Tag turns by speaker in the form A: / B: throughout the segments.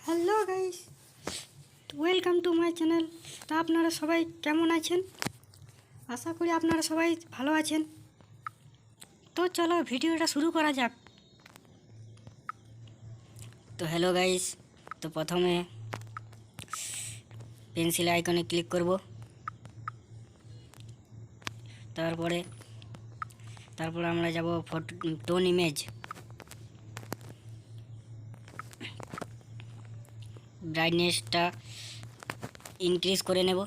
A: Hello guys, welcome to my channel. তা আপনারা সবাই কেমন আছেন? আশা করি আপনারা সবাই ভালো আছেন। তো চলো ভিডিওটা শুরু করা যাক। তো হ্যালো গাইস, তো প্রথমে পেন্সিল আইকনে ক্লিক করব। তারপরে আমরা যাব ফটো টোন ইমেজ। ব্রাইটনেসটা ইনক্রিজ করে নেব।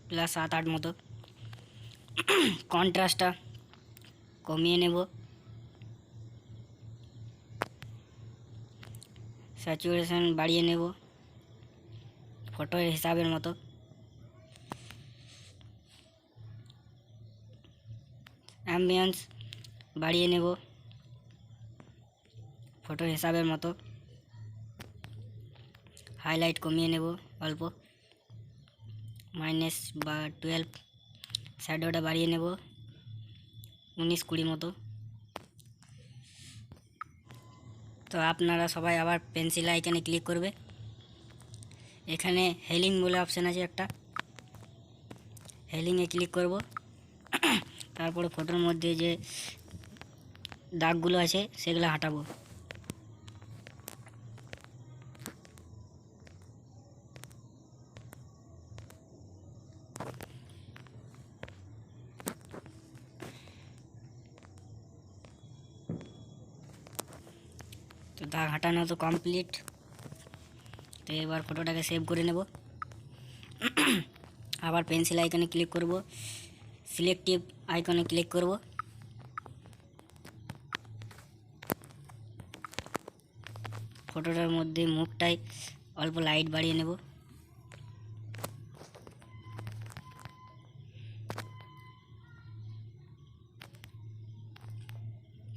A: প্লাস 7-8 মতো। কন্ট্রাস্টটা কমিয়ে নেব। স্যাচুরেশন বাড়িয়ে নেব ফটোর হিসাবের মতো। অ্যাম্বিয়েন্স বাড়িয়ে নেব ফটোর হিসাবের মতো। হাইলাইট কমিয়ে নেব অল্প, -12। শ্যাডোটা বাড়িয়ে নেব 19-20 মতো। তো আপনারা সবাই আবার পেন্সিল আইকনে ক্লিক করবে। এখানে হেলিং বলে অপশান আছে একটা, হেলিংয়ে ক্লিক করব। তারপরে ফটোর মধ্যে যে দাগগুলো আছে সেগুলো হাঁটাবো। তো দাগ হাঁটানো তো কমপ্লিট। তো এবার ফটোটাকে সেভ করে নেব। আবার পেন্সিল আইকনে ক্লিক করব, সিলেক্টিভ আইকনে ক্লিক করব। ফটোটার মধ্যে মুখটাই অল্প লাইট বাড়িয়ে নেব।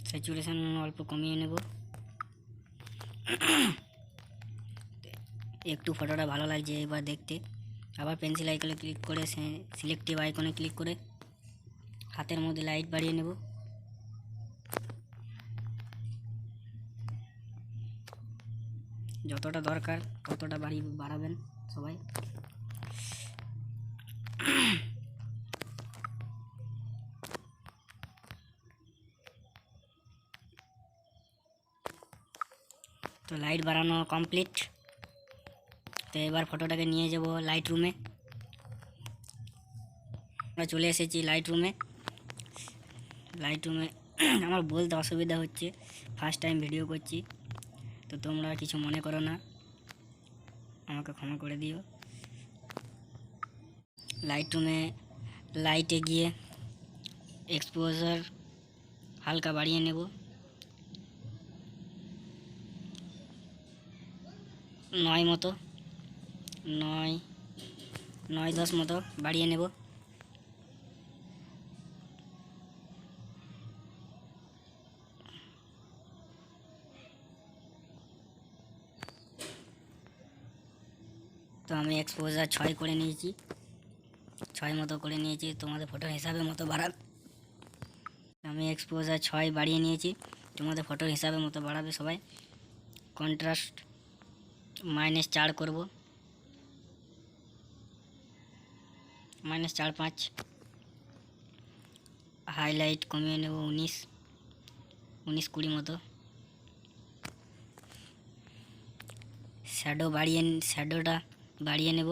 A: স্যাচুরেশন অল্প কমিয়ে নেব। একটু ফটোটা ভালো লাগছে এবার দেখতে। আবার পেন্সিল আইকনে ক্লিক করে সিলেক্টিভ আইকনে ক্লিক করে হাতের মধ্যে লাইট বাড়িয়ে নেব। যতটা দরকার ততটা বাড়াবেন সবাই। তো লাইট বাড়ানো কমপ্লিট। তো এবার ফটোটাকে নিয়ে যাব লাইট রুমে। আমরা চলে এসেছি লাইট রুমে। আমার বলতে অসুবিধা হচ্ছে, ফার্স্ট টাইম ভিডিও করছি, তো তোমরা কিছু মনে করো না, আমাকে ক্ষমা করে দিও। লাইট রুমে লাইটে গিয়ে এক্সপোজার হালকা বাড়িয়ে নেব, 9 মতো, 9-10 মতো বাড়িয়ে নেব। তো আমি এক্সপোজার 6 করে নিয়েছি, 6 মতো করে নিয়েছি। তোমাদের ফটোর হিসাবে মতো আমি এক্সপোজার 6 বাড়িয়ে নিয়েছি, তোমাদের ফটোর হিসাবে মতো বাড়াবে সবাই। কন্ট্রাস্ট -4 করব, -4-5। হাইলাইট কমিয়ে নেব 19-20 মতো। শ্যাডোটা বাড়িয়ে নেব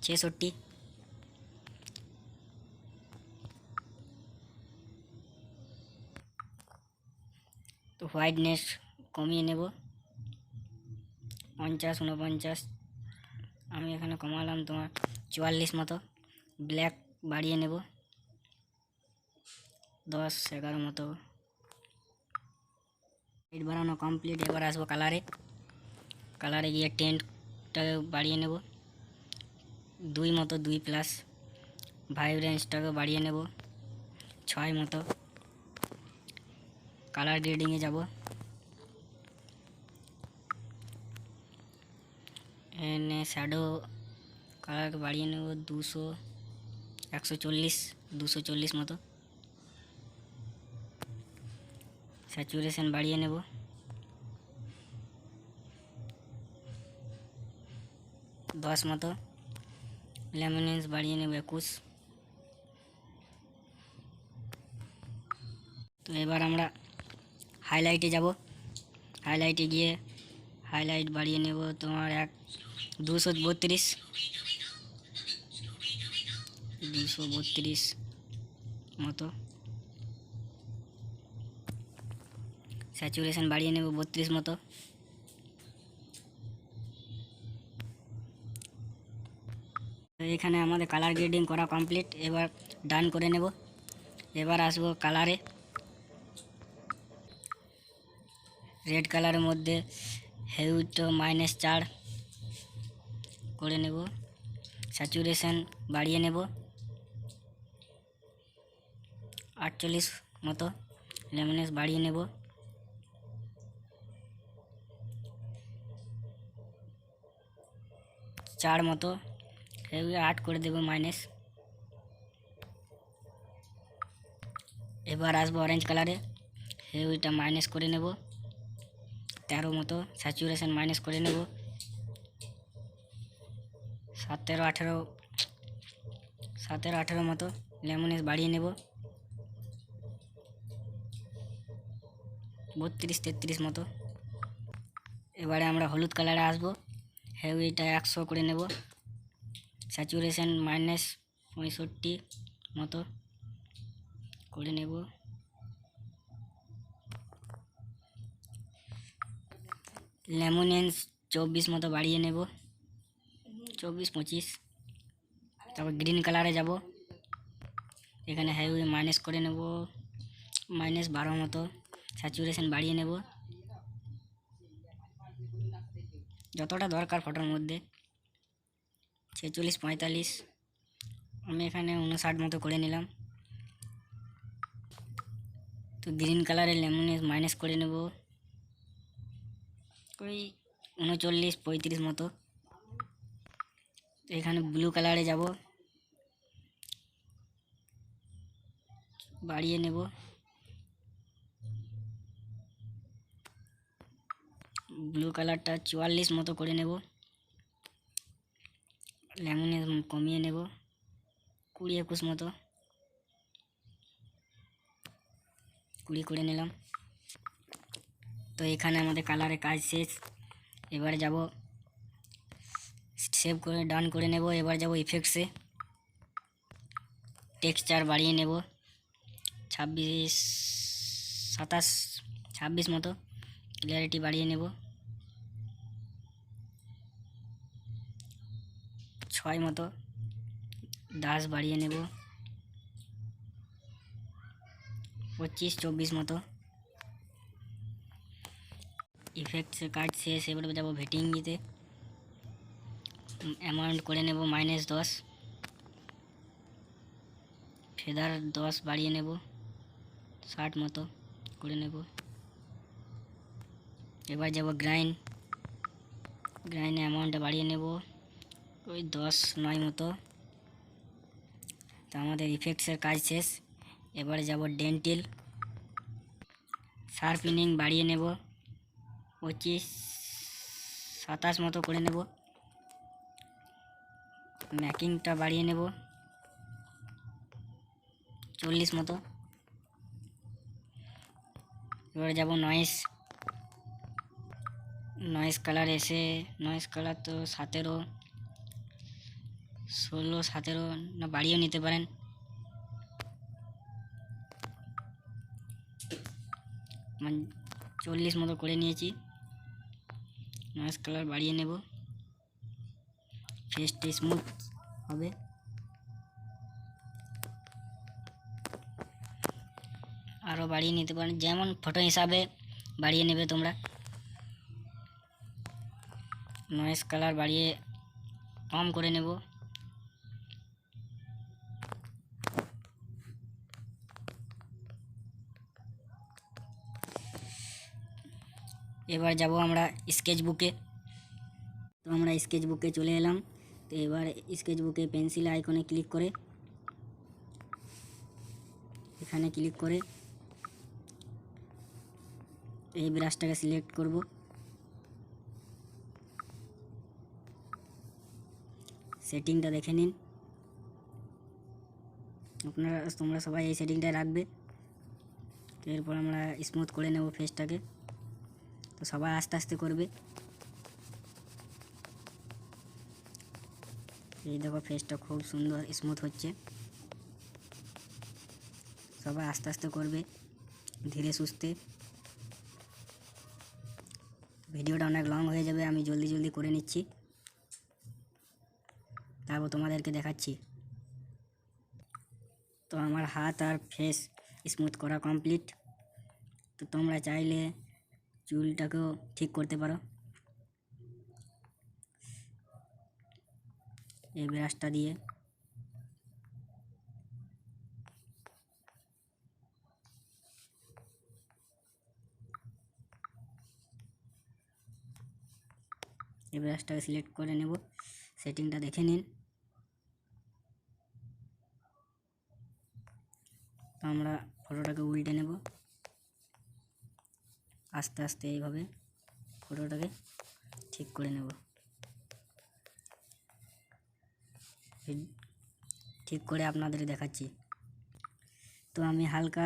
A: 66। তো হোয়াইটনেস কমিয়ে নেব 50-49। আমি এখানে কমালাম তোমার 44 মতো। ব্ল্যাক বাড়িয়ে নেব 10-11 মতো। লাইট বাড়ানো কমপ্লিট। এবার আসবো কালারে গিয়ে টেন্টটাকে বাড়িয়ে নেব 2 মতো, 2+। ভাইব্রেন্সটাকে বাড়িয়ে নেব 6 মতো। কালার গ্রেডিংয়ে যাব, এনে শ্যাডো কালারকে বাড়িয়ে নেব 200, 140, 240 মতো। স্যাচুরেশন বাড়িয়ে নেব 10 মতো। ল্যামিনেন্স বাড়িয়ে নেব 21। তো এবার আমরা হাইলাইটে যাব। হাইলাইটে গিয়ে হাইলাইট বাড়িয়ে নেব তোমার 232 মতো। স্যাচুরেশন বাড়িয়ে নেব 32 মতো। তো এখানে আমাদের কালার গ্রেডিং করা কমপ্লিট। এবার ডান করে নেব। এবার আসবো কালারে। রেড কালারের মধ্যে হেউটো -4 করে নেব। স্যাচুরেশন বাড়িয়ে নেব 48 মতো। ল্যামিনেন্স বাড়িয়ে নেব 4 মতো। হেউ 8 করে দেব মাইনাস। এবার আসবো অরেঞ্জ কালারে। হেউটা মাইনাস করে নেব 13 মতো। স্যাচুরেশন মাইনাস করে নেব 17-18 মতো। লেমনেস বাড়িয়ে নেব 32-33 মতো। এবারে আমরা হলুদ কালারে আসবো। হেউইটা 100 করে নেব। স্যাচুরেশন -65 মতো করে নেব। লেমনেন্স 24 মতো বাড়িয়ে নেব, 24-25। তারপর গ্রিন কালারে যাব। এখানে হাইওয়ে মাইনাস করে নেব -12 মতো। স্যাচুরেশন বাড়িয়ে নেব যতটা দরকার ফটোর মধ্যে, 46-45। আমি এখানে 59 মতো করে নিলাম। তো গ্রিন কালারের লেমনেস মাইনাস করে নেব ওই 39-35 মতো। এখানে ব্লু কালারে যাব, বাড়িয়ে নেব ব্লু কালারটা 44 মতো করে নেব। লেমনেস কমিয়ে নেব 20-21 মতো, 20 করে নিলাম। তো এখানে আমাদের কালারের কাজ শেষ। এবারে যাব সেভ করে ডান করে নেব। এবার যাব ইফেক্টসে, টেক্সচার বাড়িয়ে নেব 26 মতো। ক্লিয়ারিটি বাড়িয়ে নেব 6 মতো। ডাস বাড়িয়ে নেব 25-24 মতো। ইফেক্টসের কাজ শেষ। এবারে যাব ভেটিংতে, অ্যামাউন্ট করে নেব -10। ফেদার 10 বাড়িয়ে নেব 60 মতো করে নেব। এবার যাব গ্রাইনে অ্যামাউন্টটা বাড়িয়ে নেব ওই 10-9 মতো। তো আমাদের ইফেক্টসের কাজ শেষ। এবারে যাব ডেন্টিল, শার্পেনিং বাড়িয়ে নেব 25-27 মতো করে নেব। ম্যাকিংটা বাড়িয়ে নেব 40 মতো। এবারে যাব নয়েস কালার এসে, নয়েস কালার তো 17, 16, 17 না বাড়িয়ে নিতে পারেন। 40 মতো করে নিয়েছি। নয়েস কালার বাড়িয়ে নেব, ফেসটা স্মুথ হবে। আরও বাড়িয়ে নিতে পারেন, যেমন ফটো হিসাবে বাড়িয়ে নেবে তোমরা। নয়েস কালার বাড়িয়ে কম করে নেব। এবার যাব আমরা স্কেচ বুকে। তো আমরা স্কেচ বুকে চলে এলাম। তো এবার স্কেচ বুকে পেন্সিল আইকনে ক্লিক করে এখানে ক্লিক করে এই ব্রাশটাকে সিলেক্ট করব। সেটিংটা দেখে নিন, তোমরা সবাই এই সেটিংটা রাখবে। তো এরপর আমরা স্মুথ করে নেব ফেসটাকে। তো সবাই আস্তে আস্তে করবে। এই দেখো ফেসটা খুব সুন্দর স্মুথ হচ্ছে। সবাই আস্তে আস্তে করবে, ধীরে সুস্থে। ভিডিওটা অনেক লং হয়ে যাবে, আমি জলদি জলদি করে নিচ্ছি, তারপর তোমাদেরকে দেখাচ্ছি। তো আমার হাত আর ফেস স্মুথ করা কমপ্লিট। তো তোমরা চাইলে চুলটাকেও ঠিক করতে পারো এই ব্রাশটা দিয়ে। এই ব্রাশটাকে সিলেক্ট করে নেব, সেটিংটা দেখে নিন। তো আমরা ফটোটাকে উল্টে নেব আস্তে আস্তে, এইভাবে ফটোটাকে ঠিক করে নেব। ঠিক করে আপনাদের দেখাচ্ছি। তো আমি হালকা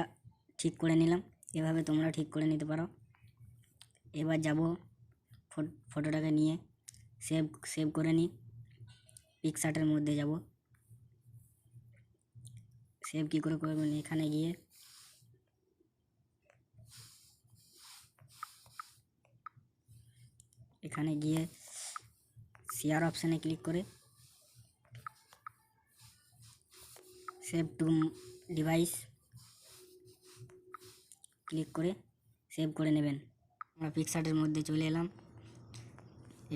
A: ঠিক করে নিলাম, এভাবে তোমরা ঠিক করে নিতে পারো। এবার যাব ফটোটাকে নিয়ে সেভ করে নিই। পিকচারের মধ্যে যাব, সেভ কী করে করবেন, এখানে গিয়ে শেয়ার অপশানে ক্লিক করে সেভ টু ডিভাইস ক্লিক করে সেভ করে নেবেন। আমরা পিকচারের মধ্যে চলে এলাম।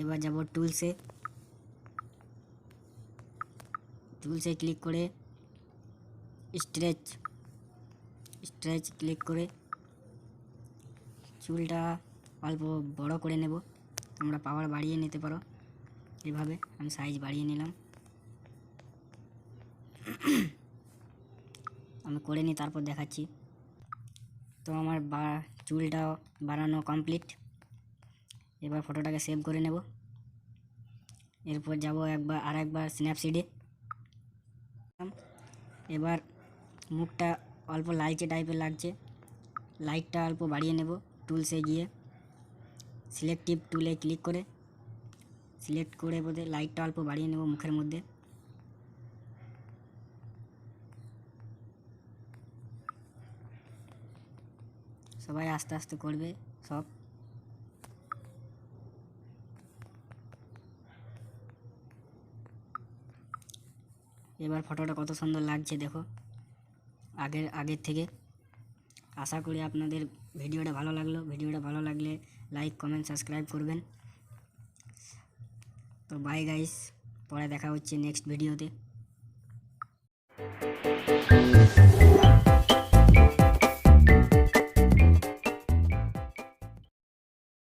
A: এবার যাব টুলসে ক্লিক করে স্ট্রেচ ক্লিক করে চুলটা অল্প বড় করে নেব। তোমরা পাওয়ার বাড়িয়ে নিতে পারো, এভাবে আমি সাইজ বাড়িয়ে নিলাম। আমি করে নিই, তারপর দেখাচ্ছি। তো আমার চুলটা বানানো কমপ্লিট। এবার ফটোটাকে সেভ করে নেব। এরপর যাব আরেকবার স্ন্যাপসিডে। এবার মুখটা অল্প লালচে টাইপের লাগছে, লাইটটা অল্প বাড়িয়ে নেব। টুলসে গিয়ে সিলেক্টিভ টুলে ক্লিক করে সিলেক্ট করে লাইটটা অল্প বাড়িয়ে নেব মুখের মধ্যে। সবাই আস্তে আস্তে করবে সব। এবার ফটোটা কত সুন্দর লাগছে দেখো আগের থেকে। আশা করি আপনাদের ভিডিওটা ভালো লাগলো। ভিডিওটা ভালো লাগলে লাইক কমেন্ট সাবস্ক্রাইব করবেন। তো বাই গাইস, পরে দেখা হচ্ছে নেক্সট ভিডিওতে।